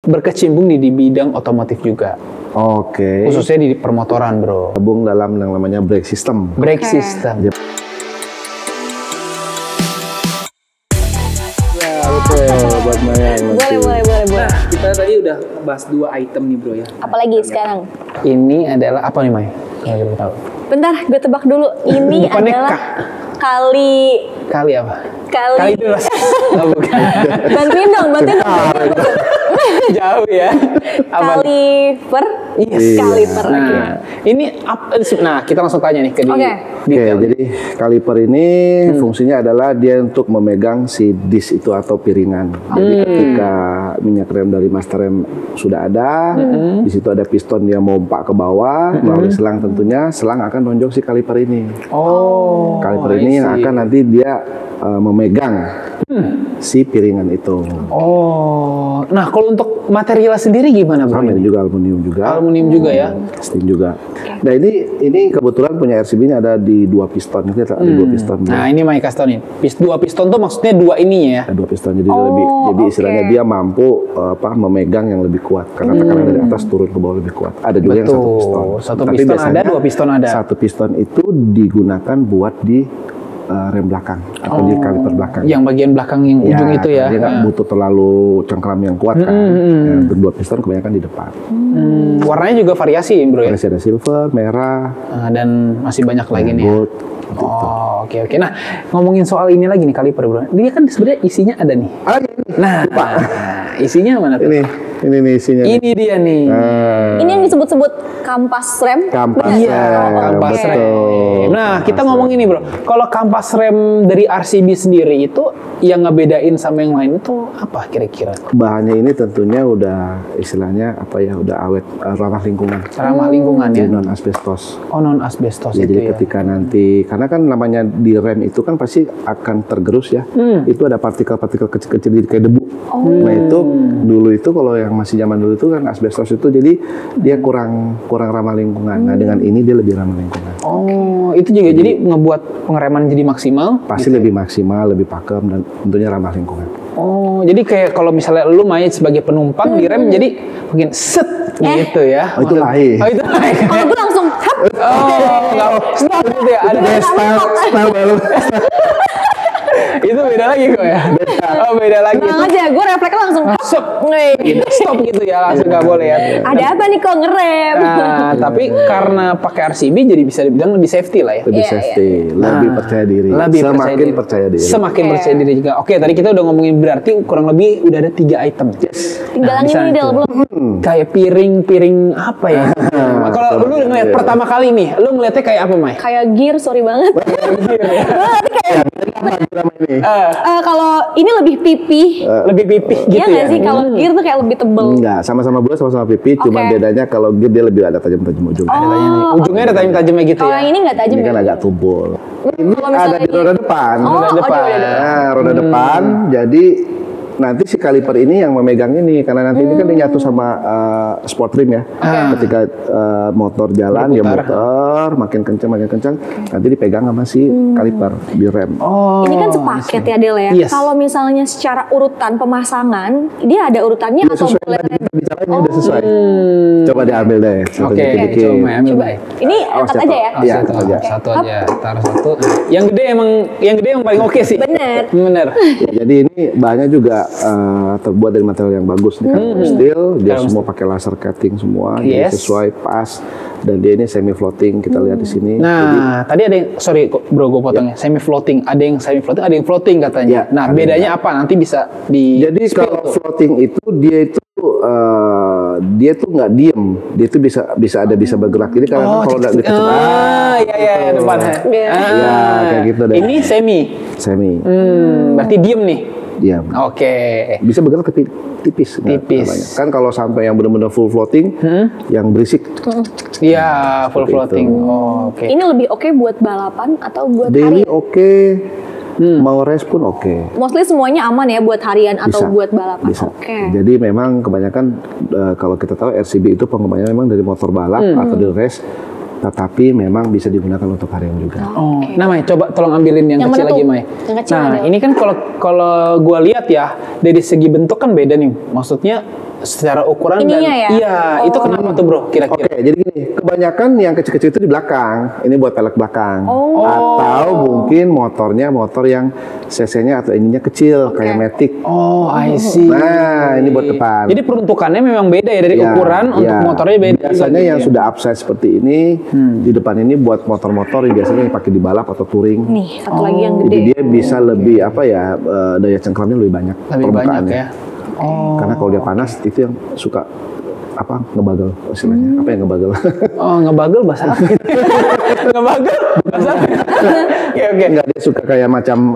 berkecimpung di bidang otomotif juga. Oke. Khususnya di permotoran, bro. Gabung dalam yang namanya brake system. Brake system. Ya, betul buat Maya. Boleh. Nah, kita tadi udah bahas 2 item nih, bro ya. Apalagi sekarang? Ini adalah apa nih, Mai? Yang kita tahu. Bentar, gue tebak dulu. Ini Depannya adalah K. kali apa? kali Deras. Oh, bukan. bantuin dong. Jauh ya. Apa? Kaliper. Yes. Kaliper. Nah, ini nah kita langsung tanya nih ke Oke. Oke, jadi kaliper ini fungsinya adalah dia untuk memegang si disk itu atau piringan. Jadi ketika minyak rem dari master rem sudah ada, di situ ada piston yang mompa ke bawah melalui selang, tentunya selang akan nonjok si kaliper ini. Oh. Kaliper ini yang akan nanti dia memegang si piringan itu. Oh. Nah, kalau untuk material sendiri gimana, bro? Sama ini juga aluminium juga. Aluminium juga ya. Steam juga. Nah, ini kebetulan punya RCB-nya ada di 2 piston. Ini ada 2 piston. Nah, ini Mai kasih tau nih. 2 piston tuh maksudnya 2 ininya ya. Ada 2 piston, jadi istilahnya dia mampu memegang yang lebih kuat karena tekanan dari atas turun ke bawah lebih kuat. Ada juga yang 1 piston. Satu Tapi piston biasanya ada, 2 piston ada. 1 piston itu digunakan buat di rem belakang atau di kaliper belakang. Yang bagian belakang yang ujung itu ya. Dia nggak butuh terlalu cengkram yang kuat kan. Untuk 2 piston kebanyakan di depan. Warnanya juga variasi, bro ya. Masih ada silver, merah, Dan masih banyak lagi nih. Ya. gold. Oh, oke. Nah, ngomongin soal ini lagi nih kaliper, bro. Dia kan sebenarnya isinya ada nih. Nah, isinya mana tuh? Ini nih isinya. Ini dia nih. Ini yang disebut kampas rem. Kampas Iya, rem, kampas betul. rem. Nah, kita ngomongin nih, bro. Kalau kampas rem dari RCB sendiri itu yang ngebedain sama yang lain itu apa kira-kira? Bahannya ini tentunya udah istilahnya apa ya, udah awet, ramah lingkungan. Ramah lingkungan ya. Jadi non asbestos. Oh, non asbestos Ya, itu jadi ya. ketika nanti, karena kan namanya di rem itu kan pasti akan tergerus ya. Itu ada partikel-partikel kecil-kecil jadi kayak debu. Nah itu dulu itu kalau yang masih zaman dulu itu kan asbestos itu jadi dia kurang ramah lingkungan. Nah dengan ini dia lebih ramah lingkungan. Oh, itu juga jadi ngebuat pengereman jadi maksimal. Pasti lebih maksimal, lebih pakem dan tentunya ramah lingkungan. Oh, jadi kayak kalau misalnya lu main sebagai penumpang di rem jadi mungkin set gitu ya. Oh itu lain. Oh, itu lain. Kalau gue langsung hap. Enggak stop gitu ya. Ada Style baru. itu beda lagi kok ya. Oh, beda lagi. Tenang aja, gue refleksnya langsung hap. Stop gitu ya, langsung nggak boleh ya. Ada apa nih kok ngerem? Nah, tapi karena pakai RCB jadi bisa dibilang lebih safety lah ya. Lebih safety, lebih percaya diri. Semakin percaya diri. Semakin percaya diri juga. Oke, tadi kita udah ngomongin berarti kurang lebih udah ada 3 item. Tinggal yang ini Del belum. Kayak piring apa ya? Kalau lu ngeliat pertama kali nih, lu ngeliatnya kayak apa, Mai? Kayak gear, sorry banget. Kalau ini lebih pipih. Lebih pipih gitu Iya ya? nggak sih? Kalau gear tuh kayak lebih tebel. Enggak, sama-sama bulat, sama-sama pipi. Cuman bedanya kalau gear dia lebih ada tajam-tajam ujung. Ujungnya ada tajam-tajamnya gitu Kalau ya? yang ini nggak tajam Ini kan ya? agak tumpul. Ini Kalau misalnya ada di roda depan. roda depan. Nah, roda depan. Jadi nanti si kaliper ini yang memegang ini karena nanti ini kan dia nyatu sama sport rim ya. Ketika motor jalan dia muter makin kencang nanti dipegang sama si kaliper di rem. Oh. Ini kan sepaket ya Del ya. Yes. Kalau misalnya secara urutan pemasangan, dia ada urutannya Udah atau sesuai boleh? tadi kita bicaranya udah sesuai. Coba diambil deh. Oke, dikit-dikit. coba ambil. Coba. Ini angkat aja ya. Iya, Satu angkat aja. Satu aja, taruh satu. Yang gede yang paling oke sih. Bener. Bener. Ya, jadi ini bahannya juga terbuat dari material yang bagus nih kan steel, dia semua pakai laser cutting semua, jadi sesuai pas dan dia ini semi floating kita lihat di sini. Nah, tadi ada yang sorry bro gue potongnya semi floating, ada yang semi floating, ada yang floating katanya. Ya, nah, bedanya apa? Nanti bisa di Jadi kalau floating itu dia tuh nggak diem, dia tuh bisa bergerak. Jadi kalau udah deket iya depan. Ya kayak gitu deh. Ini semi. Berarti diem nih. Diam. Oke. Bisa bergerak ke tipis. Tipis. Kan kalau sampai yang benar-benar full floating, yang berisik. Iya, full floating. Oh, oke. Ini lebih oke buat balapan atau buat Daily harian? oke, mau race pun oke. Mostly semuanya aman ya buat harian atau buat balapan. Bisa. Oke. Jadi memang kebanyakan kalau kita tahu RCB itu pengembangannya memang dari motor balap atau dari race, tetapi memang bisa digunakan untuk harian juga. Oh, nah Mai, coba tolong ambilin yang kecil mana lagi tuh? Mai. Yang kecil Nah, ada. ini kan kalau gua lihat ya dari segi bentuk kan beda nih. Maksudnya secara ukuran Ininya dan ya? iya, itu kenapa tuh bro kira-kira? Oke, jadi gini, kebanyakan yang kecil-kecil itu di belakang. Ini buat pelek belakang. Oh. Atau mungkin motornya motor yang cc-nya atau ininya kecil kayak Matic. Oh, I see. Nah, ini buat depan. Jadi peruntukannya memang beda ya dari Ya, ukuran untuk ya. motornya beda. Biasanya juga yang gitu ya? sudah upsize seperti ini di depan ini buat motor-motor yang biasanya yang pakai di balap atau touring. Nih, satu lagi yang Jadi gede. dia bisa lebih apa ya, daya cengkramnya lebih banyak. lebih banyak permukaannya. ya. Oh, Karena kalau dia panas itu yang suka apa ngebagel istilahnya. Apa yang ngebagel? oh ngebagel bahasa apa? Ngebagel bahasa apa? Oke oke. Enggak, dia suka kayak macam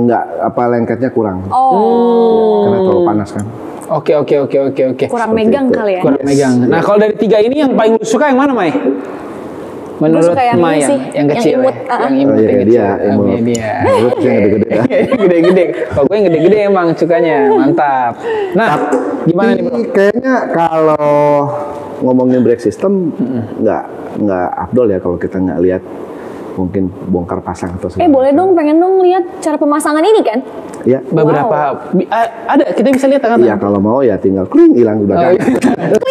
enggak apa lengketnya kurang. Oh, Karena terlalu panas kan. Oke. kurang Seperti megang itu. kali ya. Kurang megang. Nah kalau dari 3 ini yang paling lu suka yang mana Mai? Menurut suka yang Mai ini sih, yang kecil yang imut, ya? Yang Oh, imut iya, yang kayak kecil. dia, imut. Oh, dia. Menurut saya yang gede-gede ya. Gede-gede. Kalau gue yang gede-gede emang sukanya, mantap. Nah, gimana nih bro? Tapi kayaknya kalau ngomongin brake system nggak afdol ya kalau kita nggak lihat mungkin bongkar pasang atau segala Boleh macam. dong, pengen dong lihat cara pemasangan ini kan? Ya. Beberapa ada kita bisa lihat tangan. Iya, kalau mau ya tinggal kling hilang di belakang.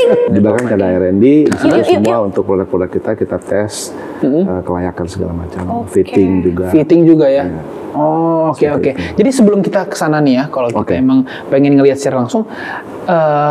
Di belakang ada R&D, di sini Yuk. semua untuk produk-produk kita tes kelayakan segala macam, Oke. fitting juga. Fitting juga ya. Iya. Oh, oke. Jadi sebelum kita ke sana nih ya, kalau kita Oke. emang pengen ngelihat secara langsung,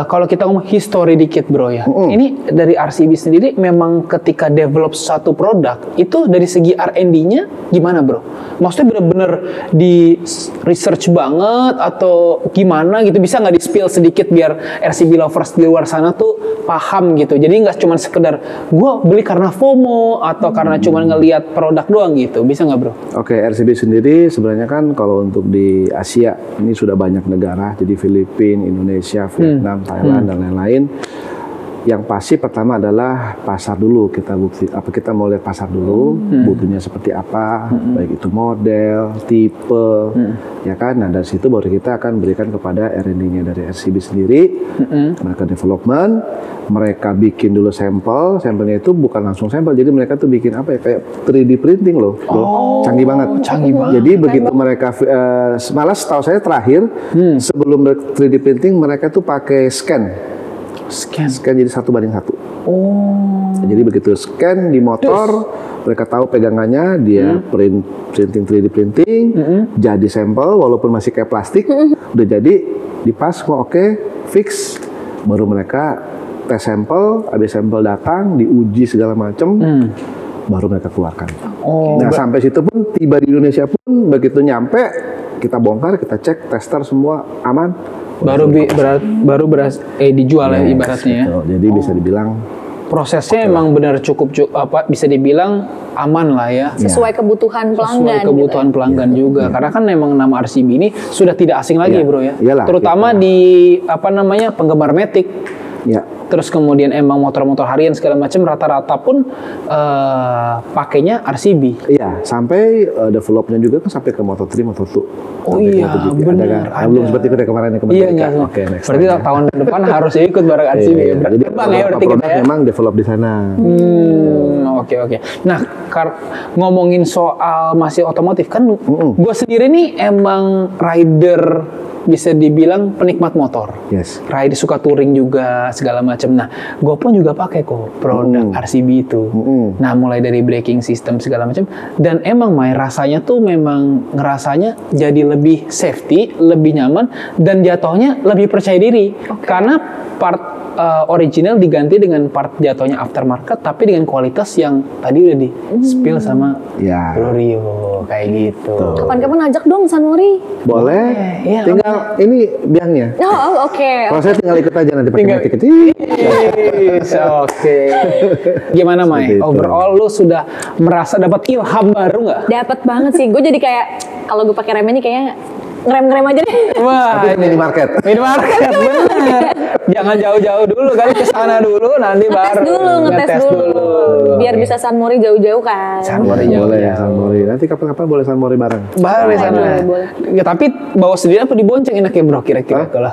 kalau kita ngomong history dikit bro ya, ini dari RCB sendiri memang ketika develop satu produk itu dari segi R&D-nya gimana bro? Maksudnya bener-bener di research banget atau gimana gitu? Bisa nggak di-spill sedikit biar RCB lovers di luar sana tuh paham gitu. Jadi nggak cuma sekedar gue beli karena FOMO atau karena cuma ngelihat produk doang gitu. Bisa nggak bro? Oke, RCB sendiri sebenarnya kan kalau untuk di Asia ini sudah banyak negara, jadi Filipina, Indonesia, Vietnam, Thailand dan lain-lain. Yang pasti pertama adalah pasar dulu, kita mau lihat pasar dulu, butuhnya seperti apa, baik itu model, tipe, ya kan. Nah dari situ baru kita akan berikan kepada R&D-nya dari RCB sendiri, mereka development, mereka bikin dulu sampelnya itu bukan langsung sampel, jadi mereka tuh bikin apa ya kayak 3D printing loh, canggih banget. Canggih banget. Jadi begitu mereka, malah setahu saya terakhir sebelum 3D printing mereka tuh pakai scan jadi 1:1. Oh. Jadi begitu scan di motor, mereka tahu pegangannya, dia printing 3D printing, jadi sampel walaupun masih kayak plastik, udah jadi dipas semua oke, fix, baru mereka tes sampel, habis sampel datang, diuji segala macam, baru mereka keluarkan. Oh, Nah sampai situ pun tiba di Indonesia pun begitu nyampe, kita bongkar, kita cek, tester semua aman. baru dijual ya ibaratnya ya. Betul. Jadi bisa dibilang Prosesnya emang benar cukup bisa dibilang aman lah ya. Sesuai kebutuhan pelanggan. Sesuai kebutuhan pelanggan juga. Karena kan memang nama RCB ini sudah tidak asing lagi, Iya. bro ya. Iyalah, Terutama di penggemar Matic. ya. Terus kemudian emang motor-motor harian segala macam rata-rata pun pakainya RCB. Iya, sampai developnya juga kan sampai ke Moto3, Moto2. Oh Sampai ke iya, MotoGP. benar. Ada kan? Belum seperti itu kemarin yang Iya, enggak. Oke, next Berarti time, ya. tahun depan harus ikut bareng RCB ya. Iya, jadi Bang ya berarti produk kita ya. memang develop di sana. Oke. Nah, ngomongin soal masih otomotif kan, gue sendiri nih emang rider bisa dibilang penikmat motor. Yes. Rider suka touring juga segala macam. Nah, gue pun juga pakai kok produk RCB itu. Nah, mulai dari braking system segala macam. Dan emang rasanya tuh memang ngerasanya jadi lebih safety, lebih nyaman, dan jatuhnya lebih percaya diri. Karena part original diganti dengan part jatuhnya aftermarket, tapi dengan kualitas yang tadi udah di spill sama Ya. Bro Rio kayak gitu. Kapan-kapan ajak dong Sanmori. Boleh. Iya, Tinggal ini biangnya. Oh, oke. Kalau saya tinggal ikut aja nanti pakai Tinggal. tiket. Oke. Gimana Mai? Seperti itu. Overall lu sudah merasa dapat ilham baru nggak? Dapat banget sih. Gue jadi kayak kalau gue pakai rem ini kayaknya ngerem-ngerem aja deh. Wah, Tapi minimarket. minimarket bener. Jangan jauh-jauh dulu kali ke sana dulu, nanti baru Ngetes dulu. Biar bisa Sanmori jauh-jauh kan. Sanmori jauh. Boleh ya Sanmori. Nanti kapan-kapan boleh Sanmori bareng. Baru di sana. boleh. Ya, tapi bawa sendiri apa dibonceng enaknya bro kira-kira kalau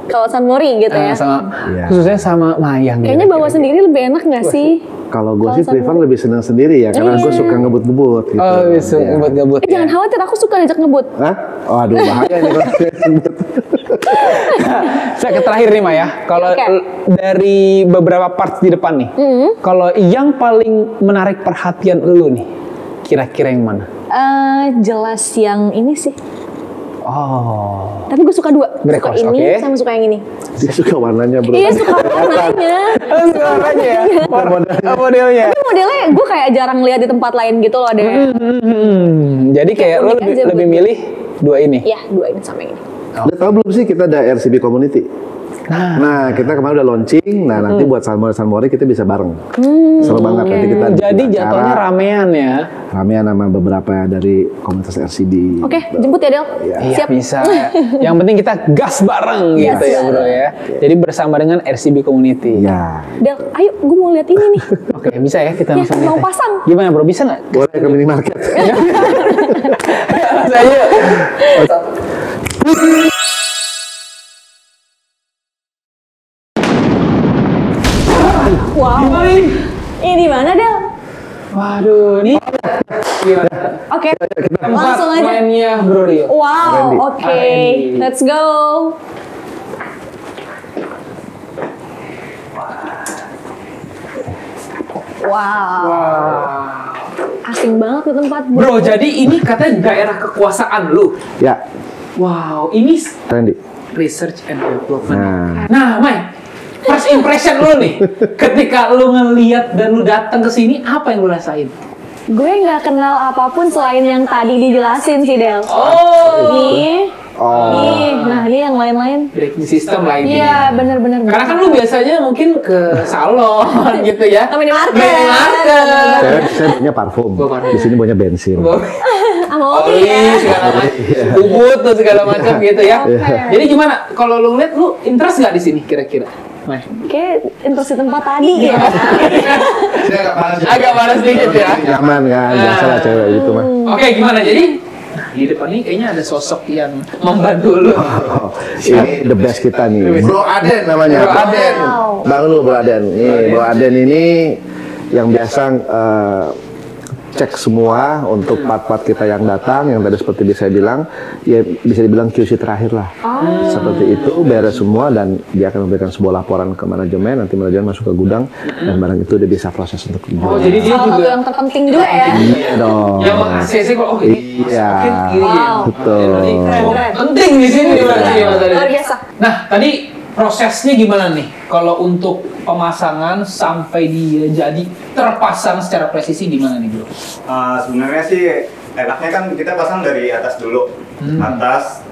Kalau Sanmori gitu ya. sama Iya. khususnya sama Mayang. Kayaknya bawa sendiri lebih enak nggak sih? Kalau gue sih prefer lebih senang sendiri ya, karena gue suka ngebut-ngebut gitu. Oh, bisa Ya. ngebut-ngebut. Jangan khawatir, aku suka diajak ngebut. Hah? Oh, aduh bahaya nih kalau ngebut. Saya ke terakhir nih, Ma ya. Kalau Oke. dari beberapa parts di depan nih, kalau yang paling menarik perhatian lu nih, kira-kira yang mana? Jelas yang ini sih. Oh, Tapi gue suka dua. Breakers, Suka ini oke. sama suka yang ini. Dia suka warnanya bro. Iya suka warnanya. suaranya ya, modelnya. Tapi modelnya gue kayak jarang lihat di tempat lain gitu loh deh. Jadi kayak lu unik lebih, aja lebih buat milih dua ini. Iya dua ini sama yang ini. Udah tahu belum sih kita ada RCB Community? Nah, kita kemarin udah launching. Nah, nanti buat Salmori kita bisa bareng. Seru banget nanti kita. Jadi bikin jatuhnya acara, ramean ya. ramean sama beberapa dari komunitas RCB. Oke, jemput ya Del. Iya Siap. bisa. Yang penting kita gas bareng gitu ya bro ya. Jadi bersama dengan RCB Community. Ya. Del, ayo gue mau lihat ini nih. Oke bisa ya kita Ya, langsung mau lihat ya. pasang. Gimana bro bisa nggak? Boleh ke minimarket. Saya. Wow. Ini di mana Del? Waduh ini. Gimana? Oke, Tempat langsung aja. mainnya Bro Rio. Wow, R&D. oke. R&D. Let's go. Wow. Wow. Asing banget tuh tempat. Bro jadi ini katanya daerah kekuasaan lu. Ya, Wow ini Randy. research and development. Nah, Nah, Mai, first impression lu nih, ketika lu ngeliat dan lu datang ke sini, apa yang lu rasain? Gue nggak kenal apapun selain yang tadi dijelasin sih Del. Oh, Nih, oh, nih, nah ini yang lain-lain. breaking system lah ini. Iya, bener-bener. Karena kan lu biasanya mungkin ke salon gitu ya. Ke minimarket. saya punya parfum. Bawa parfum. Di sini punya bensin. Sama Oli Opi ya. segala macam, bubut tuh segala macam gitu ya. Oke. Jadi gimana? Kalau lu ngeliat, lu interest nggak di sini kira-kira? Mai. Kayak interest di tempat tadi ya. Agak panas dikit ya. Nyaman kan, biasa lah cewek gitu mah. Oke, gimana? Jadi nah, di depan ini kayaknya ada sosok yang membantu lu. Oh, ini the best kita nih. Bro Aden namanya. Bro Aden. Bang lu Bro Aden. Nih, Bro Aden ini yang biasa cek semua untuk part-part kita yang datang, yang tadi seperti saya bilang, ya bisa dibilang QC terakhir lah. Seperti itu, beres semua dan dia akan memberikan sebuah laporan ke manajemen, nanti manajemen masuk ke gudang dan barang itu dia bisa proses untuk Oh, dijual. jadi dia Salah satu juga yang terpenting juga ya. Iya dong. yang meng-ACC kok, oh ini Iya. masukin kiri ya. Wow. Betul. Keren. Penting di sini berarti ya Mas Adi. Luar biasa. Nah, tadi prosesnya gimana nih? Kalau untuk pemasangan sampai dia jadi terpasang secara presisi gimana nih, Bro? Sebenarnya sih enaknya kan kita pasang dari atas dulu. Atas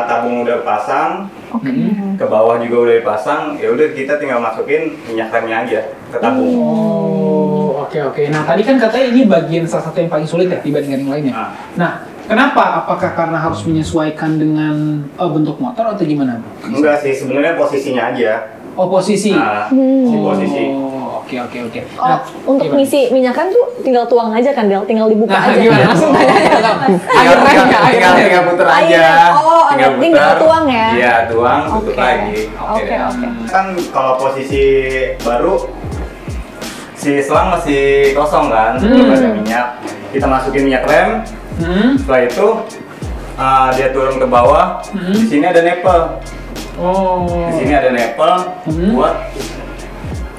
tabung udah pasang, ke bawah juga udah dipasang. Ya udah kita tinggal masukin minyak remnya aja ke tabung. Oh, oke. Nah, tadi kan katanya ini bagian salah satu yang paling sulit ya dibandingkan yang lainnya. Ah. Nah, kenapa? Apakah karena harus menyesuaikan dengan bentuk motor atau gimana? Enggak sih, sebenarnya posisinya aja. Oh, posisi. Nah, si posisi. Oh, oke. Oh, Nah, untuk gimana? ngisi minyak kan tuh tinggal tuang aja kan Del, tinggal dibuka Nah, aja. gimana? Langsung tanya aja. Tinggal puter aja. Airnya. Oh, Tinggal yang penting tinggal tuang ya? Iya, tuang, tutup Oke. lagi. Oke. Kan kalau posisi baru si selang masih kosong kan, belum ada minyak. Kita masukin minyak rem. Setelah itu dia turun ke bawah. Di sini ada nepel. Oh. Di sini ada nepel buat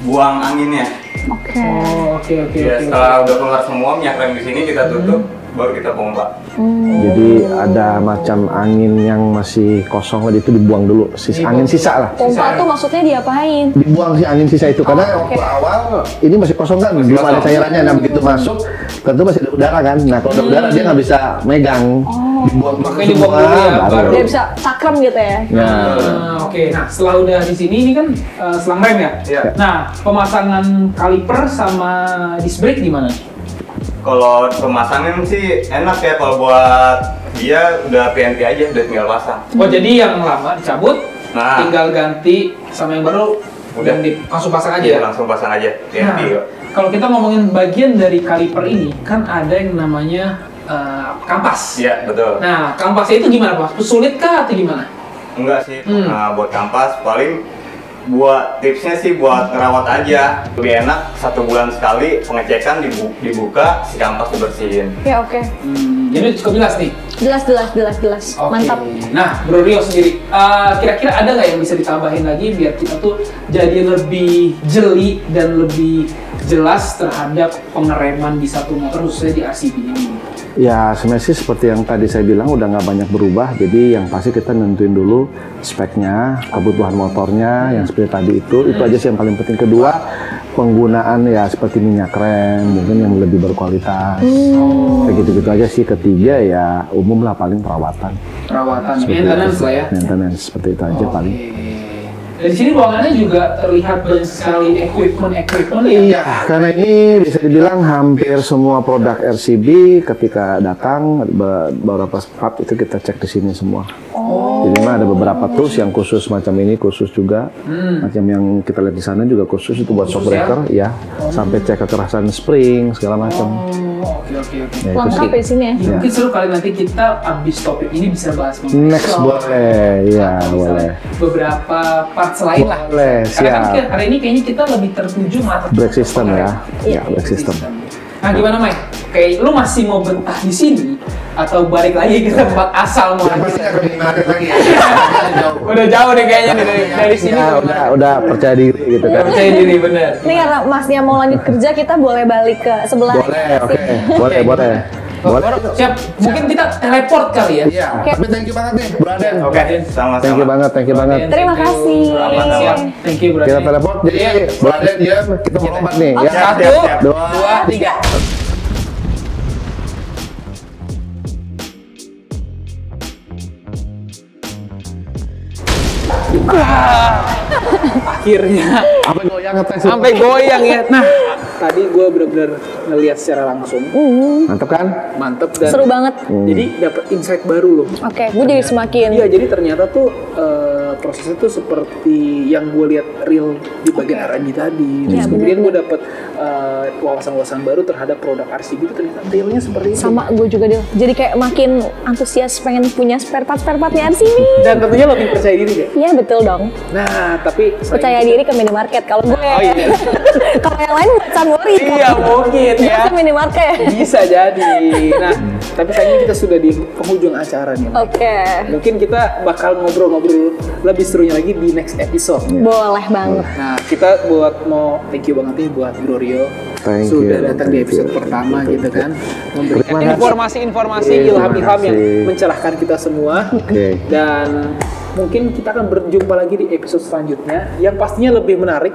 buang anginnya. Oke. Oh, oke. Ya, setelah udah keluar semua minyak rem di sini kita tutup, baru kita pompa. Jadi ada macam angin yang masih kosong itu dibuang dulu, angin sisa lah. Pompa tuh maksudnya diapain? Dibuang si angin sisa itu karena oke. waktu awal ini masih kosong kan, belum ada cairannya. Nah begitu masuk tentu masih ada udara kan. Nah kalau ada udara dia nggak bisa megang. Dibuang dulu Makanya dibuang semua, dulu ya, baru. Dia bisa cakrem gitu ya. Nah, Oke, nah setelah udah di sini ini kan selang rem ya. Iya. Nah, pemasangan kaliper sama disc brake gimana? Kalau pemasangan sih enak ya, kalau buat dia udah PNP aja, udah tinggal pasang. Oh, jadi yang lama dicabut, Nah. tinggal ganti sama yang baru Udah. langsung pasang aja. Iya, langsung pasang aja PNP Nah, kok. kalau kita ngomongin bagian dari kaliper ini kan ada yang namanya kampas. Iya, betul. Nah, kampasnya itu gimana Pak? Sulit kah atau gimana? Enggak sih, buat kampas paling buat tipsnya sih buat ngerawat aja. Lebih enak 1 bulan sekali pengecekan dibuka, si kampas dibersihin. Ya oke. Jadi cukup jelas nih. Jelas. Oke. Mantap. Nah, Bro Rio sendiri, kira-kira ada nggak yang bisa ditambahin lagi biar kita tuh jadi lebih jeli dan lebih jelas terhadap pengereman di satu motor khususnya di RCB ini? Ya sebenarnya sih seperti yang tadi saya bilang udah nggak banyak berubah. Jadi yang pasti kita nentuin dulu speknya, kebutuhan motornya yang seperti tadi itu aja sih yang paling penting. Kedua, penggunaan ya seperti minyak rem mungkin yang lebih berkualitas. Kayak gitu-gitu aja sih. Ketiga ya umum lah paling perawatan. Maintenance lah ya. Maintenance seperti itu aja paling. Dari sini ruangannya juga terlihat banyak sekali equipment Iya, karena ini bisa dibilang hampir semua produk RCB ketika datang beberapa part itu kita cek di sini semua. Jadi memang ada beberapa tools yang khusus macam ini khusus juga, macam yang kita lihat di sana juga khusus itu buat shock breaker ya, sampai cek kekerasan spring segala macam. Oke. Ya, itu Lengkap sih. ya sini ya. Mungkin seru kali nanti kita abis topik ini bisa bahas mengenai Next shock, boleh, ya atau boleh. misalnya beberapa parts lain lah. Boleh, Karena kan siap. hari ini kayaknya kita lebih tertuju mata Brake system ya, ya brake system. Nah gimana Mike? Kayak lu masih mau betah di sini atau balik lagi ke tempat asal mau lagi? lagi. Udah jauh deh kayaknya dari sini. Ya, udah percaya diri gitu kan. Percaya diri bener. Ini karena masnya mau lanjut kerja, kita boleh balik ke sebelah. Boleh, oke, boleh. Siap. Mungkin kita teleport kali ya. Iya, tapi thank you banget nih, Braden. Oke, sama-sama. Thank you banget. Terima kasih. Siap. Thank you bro. Kita telepon, jadi Braden dia kita mau lompat nih, ya. Siap, 1, siap. 2, 3. Akhirnya Apa goyang ngetes? sampai goyang ya. Nah, tadi gue bener-bener ngelihat secara langsung, Mantap kan? mantep dan Seru banget. jadi dapat insight baru loh. Oke, gue jadi semakin. Iya, jadi ternyata tuh prosesnya tuh seperti yang gue lihat real di bagian R&D tadi. Terus Iya, kemudian gue dapet wawasan-wawasan baru terhadap produk RCB itu ternyata realnya seperti itu. Sama gue juga Del. Jadi kayak makin antusias pengen punya spare partnya RCB. Dan tentunya lebih percaya diri deh. Iya betul dong. Nah, tapi selain Percaya itu- diri ke minimarket. Kalau gue, Oh, iya. kalau yang lain buat Sunworry. Iya, mungkin ya. Ke minimarket. Bisa jadi. Nah, tapi sayangnya kita sudah di penghujung acara nih. Oke, Mungkin kita bakal ngobrol-ngobrol lebih serunya lagi di next episode. boleh banget. Nah, kita mau thank you banget nih buat Bro Rio. Thank Sudah you, datang di thank episode you, pertama thank you, gitu kan. Memberikan Terima kasih. informasi-informasi, Terima ilham-ilham yang kasih. mencerahkan kita semua. Oke. Dan mungkin kita akan berjumpa lagi di episode selanjutnya yang pastinya lebih menarik,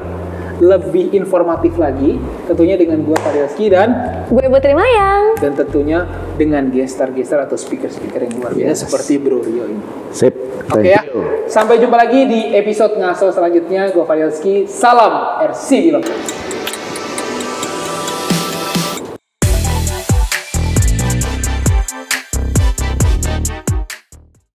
lebih informatif lagi, tentunya dengan gua Fadilski dan Gue Putri Mayang. tentunya dengan gestar-gestar atau speaker-speaker yang luar biasa seperti Bro Rio ini. Sip. Oke Thank ya, you. sampai jumpa lagi di episode ngaso selanjutnya. Gua Fadilski, salam RCB Loh.